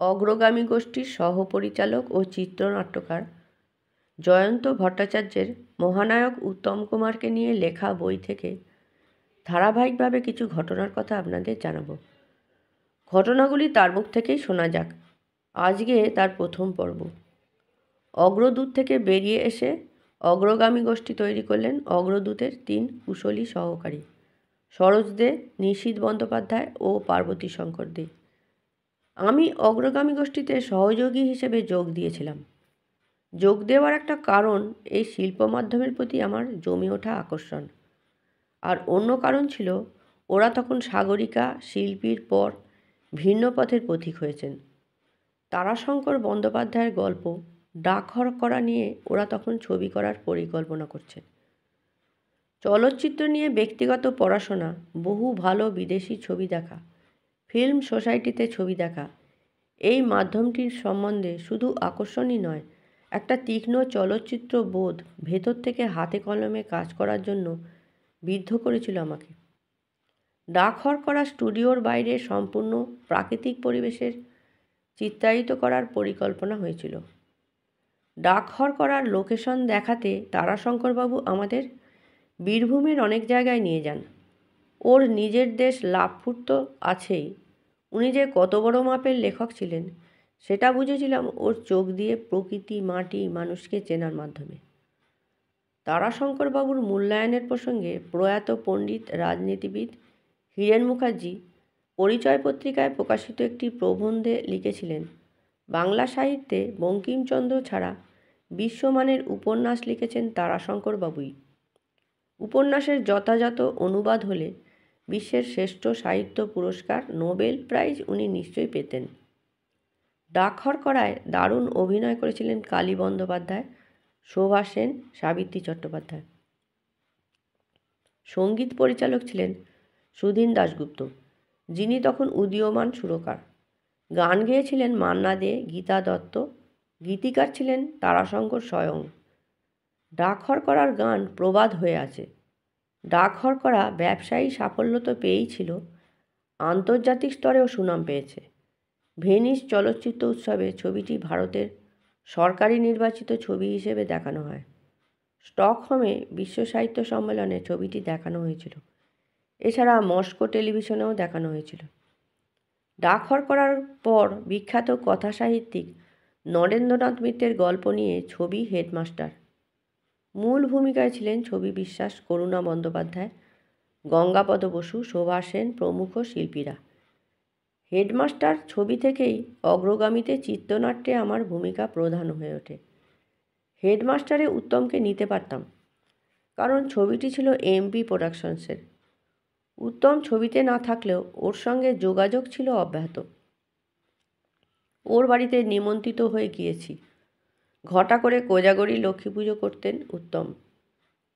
অগ্রগামী গোষ্ঠীর সহ-পরিচালক ও চিত্রনাট্যকার জয়ন্ত ভট্টাচার্যের মহানায়ক উত্তম কুমারকে নিয়ে লেখা বই থেকে ধারাবাহিকভাবে কিছু ঘটনার কথা আপনাদের জানাবো। ঘটনাগুলি তার মুখ থেকেই শোনা যাক। আজকে তার প্রথম পর্ব। অগ্রদূত থেকে বেরিয়ে এসে অগ্রগামী গোষ্ঠী তৈরি করলেন অগ্রদূতের 3 কুশলী সহকারী, সরোজ দে, নিশীথ বন্দ্যোপাধ্যায় ও পার্বতী শঙ্কর দে। আমি অগ্রগামী গোষ্ঠীতে সহযোগী হিসেবে যোগ দিয়েছিলাম। যোগ দেওয়ার একটা কারণ এই শিল্প মাধ্যমের প্রতি আমার জমে ওঠা আকর্ষণ, আর অন্য কারণ ছিল ওরা তখন সাগরিকা শিল্পীর পর ভিন্ন পথের পথিক হয়েছেন। তারাশঙ্কর বন্দ্যোপাধ্যায়ের গল্প ডাকঘর করা নিয়ে ওরা তখন ছবি করার পরিকল্পনা করছেন। চলচ্চিত্র নিয়ে ব্যক্তিগত পড়াশোনা, বহু ভালো বিদেশি ছবি দেখা, ফিল্ম সোসাইটিতে ছবি দেখা, এই মাধ্যমটির সম্বন্ধে শুধু আকর্ষণই নয়, একটা তীক্ষ্ণ চলচ্চিত্র বোধ ভেতর থেকে হাতে কলমে কাজ করার জন্য বিদ্ধ করেছিল আমাকে। ডাকঘর করা স্টুডিওর বাইরে সম্পূর্ণ প্রাকৃতিক পরিবেশের চিত্রায়িত করার পরিকল্পনা হয়েছিল। ডাকঘর করার লোকেশন দেখাতে তারাশঙ্করবাবু আমাদের বীরভূমের অনেক জায়গায় নিয়ে যান। ওর নিজের দেশ লাভপুর তো আছেই, উনি যে কত বড় মাপের লেখক ছিলেন সেটা বুঝেছিলাম ওর চোখ দিয়ে, প্রকৃতি, মাটি, মানুষকে চেনার মাধ্যমে। তারাশঙ্করবাবুর মূল্যায়নের প্রসঙ্গে প্রয়াত পণ্ডিত রাজনীতিবিদ হীরেন মুখার্জি পরিচয় পত্রিকায় প্রকাশিত একটি প্রবন্ধে লিখেছিলেন, বাংলা সাহিত্যে বঙ্কিমচন্দ্র ছাড়া বিশ্বমানের উপন্যাস লিখেছেন তারাশঙ্করবাবুই। উপন্যাসের যথাযথ অনুবাদ হলে বিশ্বের শ্রেষ্ঠ সাহিত্য পুরস্কার, নোবেল প্রাইজ উনি নিশ্চয়ই পেতেন। ডাকঘর করায় দারুণ অভিনয় করেছিলেন কালী বন্দ্যোপাধ্যায়, শোভা সেন, সাবিত্রী চট্টোপাধ্যায়। সঙ্গীত পরিচালক ছিলেন সুধীন দাশগুপ্ত, যিনি তখন উদীয়মান সুরকার। গান গেয়েছিলেন মান্না দে, গীতা দত্ত, গীতিকার ছিলেন তারাশঙ্কর স্বয়ং। ডাকঘর করার গান প্রবাদ হয়ে আছে। ডাকঘর করা ব্যবসায়ী সাফল্য তো পেয়েই ছিল, আন্তর্জাতিক স্তরেও সুনাম পেয়েছে। ভেনিস চলচ্চিত্র উৎসবে ছবিটি ভারতের সরকারি নির্বাচিত ছবি হিসেবে দেখানো হয়। স্টকহোমে বিশ্ব সাহিত্য সম্মেলনে ছবিটি দেখানো হয়েছিল। এছাড়া মস্কো টেলিভিশনেও দেখানো হয়েছিল। ডাকঘর করার পর বিখ্যাত কথা সাহিত্যিক নরেন্দ্রনাথ মিত্রের গল্প নিয়ে ছবি হেডমাস্টার। মূল ভূমিকায় ছিলেন ছবি বিশ্বাস, করুণা বন্দ্যোপাধ্যায়, গঙ্গাপদ বসু, শোভা সেন প্রমুখ শিল্পীরা। হেডমাস্টার ছবি থেকেই অগ্রগামীতে চিত্রনাট্যে আমার ভূমিকা প্রধান হয়ে ওঠে। হেডমাস্টারে উত্তমকে নিতে পারতাম, কারণ ছবিটি ছিল এমপি প্রোডাকশনসের। উত্তম ছবিতে না থাকলেও ওর সঙ্গে যোগাযোগ ছিল অব্যাহত। ওর বাড়িতে নিমন্ত্রিত হয়ে গিয়েছি। ঘটা করে কোজাগরী লক্ষ্মী পুজো করতেন উত্তম।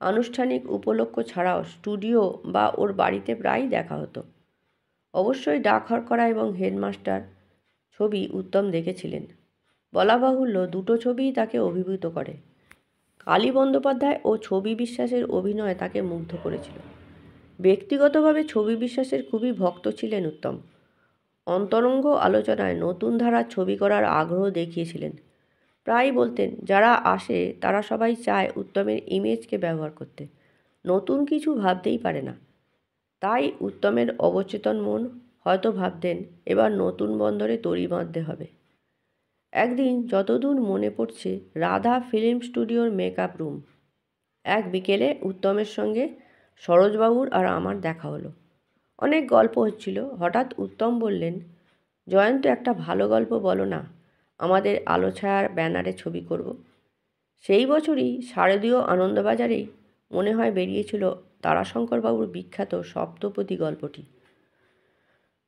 আনুষ্ঠানিক উপলক্ষ ছাড়াও স্টুডিও বা ওর বাড়িতে প্রায়ই দেখা হতো। অবশ্যই ডাকঘর করা এবং হেডমাস্টার ছবি উত্তম দেখেছিলেন। বলা বাহুল্য, দুটো ছবিই তাকে অভিভূত করে। কালী বন্দ্যোপাধ্যায় ও ছবি বিশ্বাসের অভিনয় তাকে মুগ্ধ করেছিল। ব্যক্তিগতভাবে ছবি বিশ্বাসের খুবই ভক্ত ছিলেন উত্তম। অন্তরঙ্গ আলোচনায় নতুন ধারার ছবি করার আগ্রহ দেখিয়েছিলেন। প্রায়ই বলতেন, যারা আসে তারা সবাই চায় উত্তমের ইমেজকে ব্যবহার করতে, নতুন কিছু ভাবতেই পারে না। তাই উত্তমের অবচেতন মন হয়তো ভাবতেন এবার নতুন বন্দরে তরি বাঁধতে হবে। একদিন যতদূর মনে পড়ছে, রাধা ফিল্ম স্টুডিওর মেকআপ রুম। এক বিকেলে উত্তমের সঙ্গে সরোজবাবুর আর আমার দেখা হলো। অনেক গল্প হচ্ছিল। হঠাৎ উত্তম বললেন, জয়ন্ত, একটা ভালো গল্প বলো না, আমাদের আলোছায়ার ব্যানারে ছবি করব। সেই বছরই শারদীয় আনন্দবাজারেই মনে হয় বেরিয়েছিল তারাশঙ্করবাবুর বিখ্যাত সপ্তপদী গল্পটি।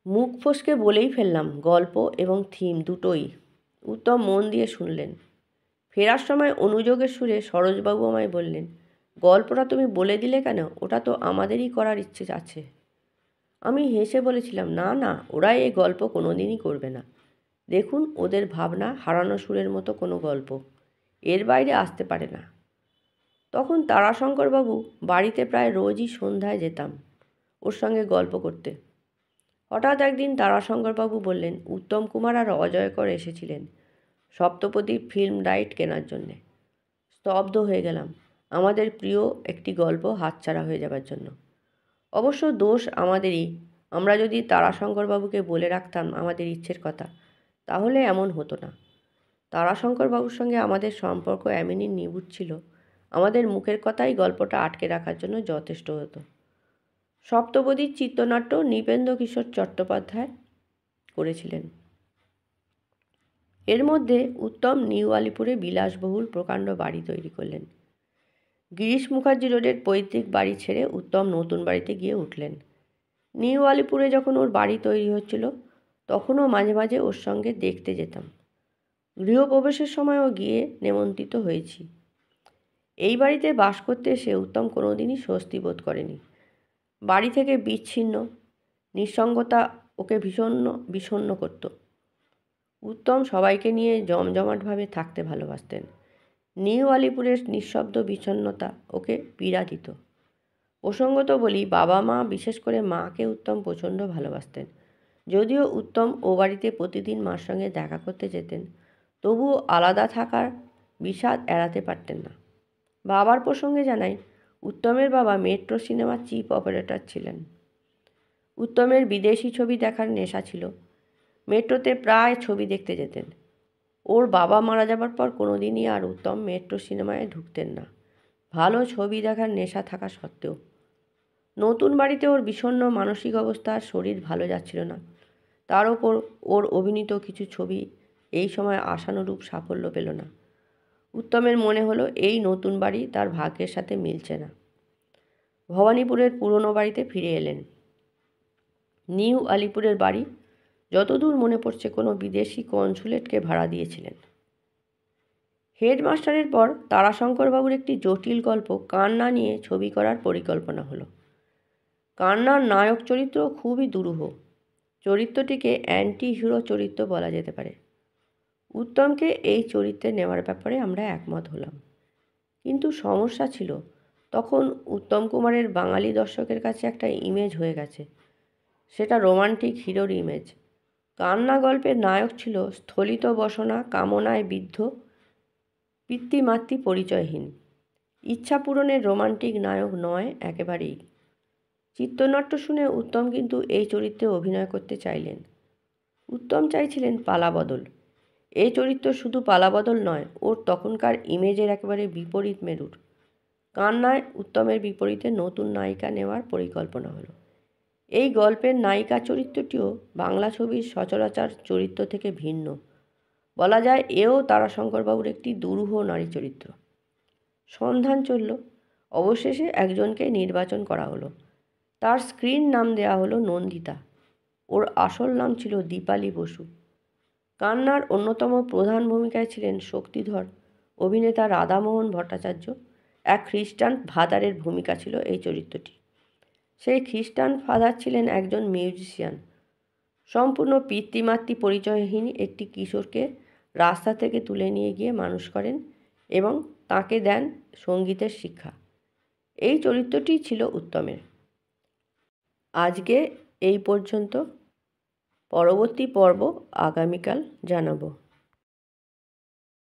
মুখ ফসকে বলেই ফেললাম, গল্প এবং থিম দুটোই। উত্তম মন দিয়ে শুনলেন। ফেরার সময় অনুযোগের সুরে সরোজবাবু আমায় বললেন, গল্পটা তুমি বলে দিলে কেন? ওটা তো আমাদেরই করার ইচ্ছে আছে। আমি হেসে বলেছিলাম, না না, ওরা এই গল্প কোনোদিনই করবে না। দেখুন, ওদের ভাবনা হারানো সুরের মতো কোনো গল্প এর বাইরে আসতে পারে না। তখন তারাশঙ্করবাবু বাড়িতে প্রায় রোজই সন্ধ্যায় যেতাম ওর সঙ্গে গল্প করতে। হঠাৎ একদিন তারাশঙ্করবাবু বললেন, উত্তম কুমার আর অজয়কর এসেছিলেন সপ্তপদী ফিল্ম রাইট কেনার জন্যে। স্তব্ধ হয়ে গেলাম। আমাদের প্রিয় একটি গল্প হাতছাড়া হয়ে যাবার জন্য। অবশ্য দোষ আমাদেরই। আমরা যদি তারাশঙ্করবাবুকে বলে রাখতাম আমাদের ইচ্ছের কথা, তাহলে এমন হতো না। তারাশঙ্করবাবুর সঙ্গে আমাদের সম্পর্ক এমনই নিবিড় ছিল, আমাদের মুখের কথাই গল্পটা আটকে রাখার জন্য যথেষ্ট হতো। সপ্তপদীর চিত্রনাট্য নৃপেন্দ্র কিশোর চট্টোপাধ্যায় করেছিলেন। এর মধ্যে উত্তম নিউ আলিপুরে বিলাসবহুল প্রকাণ্ড বাড়ি তৈরি করলেন। গিরিশ মুখার্জি রোডের পৈতৃক বাড়ি ছেড়ে উত্তম নতুন বাড়িতে গিয়ে উঠলেন। নিউ আলিপুরে যখন ওর বাড়ি তৈরি হচ্ছিল, তখনও মাঝে মাঝে ওর সঙ্গে দেখতে যেতাম। গৃহপ্রবেশের সময়ও গিয়ে নেমন্ত্রিত হয়েছি। এই বাড়িতে বাস করতে এসে উত্তম কোনোদিনই স্বস্তি বোধ করেনি। বাড়ি থেকে বিচ্ছিন্ন নিঃসঙ্গতা ওকে বিষণ্ণ করত। উত্তম সবাইকে নিয়ে জমজমাটভাবে থাকতে ভালোবাসতেন। নিউ আলিপুরের নিঃশব্দ বিষণ্ণতা ওকে পীড়া দিত। প্রসঙ্গত বলি, বাবা মা, বিশেষ করে মাকে উত্তম প্রচণ্ড ভালোবাসতেন। যদিও উত্তম ও বাড়িতে প্রতিদিন মার সঙ্গে দেখা করতে যেতেন, তবুও আলাদা থাকার বিষাদ এড়াতে পারতেন না। বাবার প্রসঙ্গে জানাই, উত্তমের বাবা মেট্রো সিনেমার চিফ অপারেটর ছিলেন। উত্তমের বিদেশি ছবি দেখার নেশা ছিল। মেট্রোতে প্রায় ছবি দেখতে যেতেন। ওর বাবা মারা যাবার পর কোনোদিনই আর উত্তম মেট্রো সিনেমায় ঢুকতেন না, ভালো ছবি দেখার নেশা থাকা সত্ত্বেও। নতুন বাড়িতে ওর বিষণ্ণ মানসিক অবস্থা, শরীর ভালো যাচ্ছিল না। তার ওপর ওর অভিনীত কিছু ছবি এই সময় আশানুরূপ সাফল্য পেল না। উত্তমের মনে হলো এই নতুন বাড়ি তার ভাগ্যের সাথে মিলছে না। ভবানীপুরের পুরনো বাড়িতে ফিরে এলেন। নিউ আলিপুরের বাড়ি যতদূর মনে পড়ছে কোনো বিদেশি কনসুলেটকে ভাড়া দিয়েছিলেন। হেডমাস্টারের পর তারাশঙ্করবাবুর একটি জটিল গল্প কান্না নিয়ে ছবি করার পরিকল্পনা হলো। কান্নার নায়ক চরিত্র খুবই দুরূহ। চরিত্রটিকে অ্যান্টি হিরো চরিত্র বলা যেতে পারে। উত্তমকে এই চরিত্রে নেওয়ার ব্যাপারে আমরা একমত হলাম। কিন্তু সমস্যা ছিল, তখন উত্তম কুমারের বাঙালি দর্শকের কাছে একটা ইমেজ হয়ে গেছে। সেটা রোমান্টিক হিরোর ইমেজ। কান্না গল্পের নায়ক ছিল স্থলিত বসনা, কামনায় বিদ্ধ, পিতৃমাতৃ পরিচয়হীন। ইচ্ছা পূরণের রোমান্টিক নায়ক নয় একেবারেই। চিত্রনাট্য শুনে উত্তম কিন্তু এই চরিত্রে অভিনয় করতে চাইলেন। উত্তম চাইছিলেন পালাবদল। এই চরিত্র শুধু পালাবদল নয়, ওর তখনকার ইমেজের একেবারে বিপরীত মেরুর। কান্নায় উত্তমের বিপরীতে নতুন নায়িকা নেওয়ার পরিকল্পনা হলো। এই গল্পের নায়িকা চরিত্রটিও বাংলা ছবির সচরাচর চরিত্র থেকে ভিন্ন। বলা যায় এও তারাশঙ্করবাবুর একটি দুরূহ নারী চরিত্র। সন্ধান চলল। অবশেষে একজনকে নির্বাচন করা হলো। তার স্ক্রিন নাম দেওয়া হলো নন্দিতা। ওর আসল নাম ছিল দীপালি বসু। কান্নার অন্যতম প্রধান ভূমিকায় ছিলেন শক্তিধর অভিনেতা রাধামোহন ভট্টাচার্য। এক খ্রিস্টান ফাদারের ভূমিকা ছিল এই চরিত্রটি। সেই খ্রিস্টান ফাদার ছিলেন একজন মিউজিশিয়ান। সম্পূর্ণ পিতৃমাতৃ পরিচয়হীন একটি কিশোরকে রাস্তা থেকে তুলে নিয়ে গিয়ে মানুষ করেন এবং তাকে দেন সঙ্গীতের শিক্ষা। এই চরিত্রটি ছিল উত্তমের। আজকে এই পর্যন্ত। পরবর্তী পর্ব আগামীকাল জানাবো।